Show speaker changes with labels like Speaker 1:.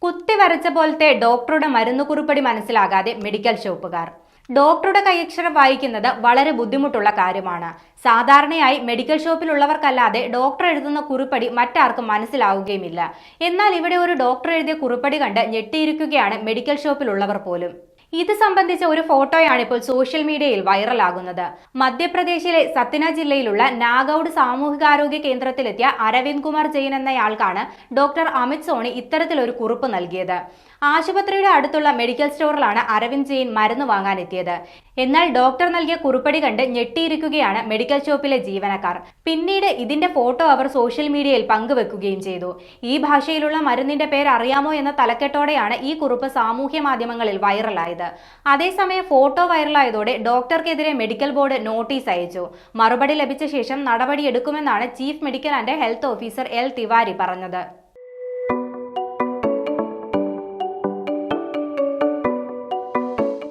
Speaker 1: കുത്തി വരച്ച പോലത്തെ ഡോക്ടറുടെ മരുന്നുകുറിപ്പടി മനസ്സിലാകാതെ മെഡിക്കൽ ഷോപ്പുകാർ. ഡോക്ടറുടെ കൈയക്ഷരം വായിക്കുന്നത് വളരെ ബുദ്ധിമുട്ടുള്ള കാര്യമാണ്. സാധാരണയായി മെഡിക്കൽ ഷോപ്പിലുള്ളവർക്കല്ലാതെ ഡോക്ടർ എഴുതുന്ന കുറിപ്പടി മറ്റാർക്കും മനസ്സിലാവുകയുമില്ല. എന്നാൽ ഇവിടെ ഒരു ഡോക്ടർ എഴുതിയ കുറിപ്പടി കണ്ട് ഞെട്ടിയിരിക്കുകയാണ് മെഡിക്കൽ ഷോപ്പിലുള്ളവർ പോലും. ഇത് സംബന്ധിച്ച ഒരു ഫോട്ടോയാണ് ഇപ്പോൾ സോഷ്യൽ മീഡിയയിൽ വൈറലാകുന്നത്. മധ്യപ്രദേശിലെ സത്ന ജില്ലയിലുള്ള നാഗൌഡ് സാമൂഹികാരോഗ്യ കേന്ദ്രത്തിലെത്തിയ അരവിന്ദ് കുമാർ ജെയിൻ എന്നയാൾക്കാണ് ഡോക്ടർ അമിത് സോണി ഇത്തരത്തിലൊരു കുറിപ്പ് നൽകിയത്. ആശുപത്രിയുടെ അടുത്തുള്ള മെഡിക്കൽ സ്റ്റോറിലാണ് അരവിന്ദ് ജെയിൻ മരുന്ന് വാങ്ങാനെത്തിയത്. എന്നാൽ ഡോക്ടർ നൽകിയ കുറിപ്പടി കണ്ട് ഞെട്ടിയിരിക്കുകയാണ് മെഡിക്കൽ ഷോപ്പിലെ ജീവനക്കാർ. പിന്നീട് ഇതിന്റെ ഫോട്ടോ അവർ സോഷ്യൽ മീഡിയയിൽ പങ്കുവെക്കുകയും ചെയ്തു. ഈ ഭാഷയിലുള്ള മരുന്നിന്റെ പേര് അറിയാമോ എന്ന തലക്കെട്ടോടെയാണ് ഈ കുറിപ്പ് സാമൂഹ്യ മാധ്യമങ്ങളിൽ വൈറലായത്. അതേസമയം ഫോട്ടോ വൈറലായതോടെ ഡോക്ടർക്കെതിരെ മെഡിക്കൽ ബോർഡ് നോട്ടീസ് അയച്ചു. മറുപടി ലഭിച്ച ശേഷം നടപടിയെടുക്കുമെന്നാണ് chief medical and health officer L Tiwari പറഞ്ഞത്.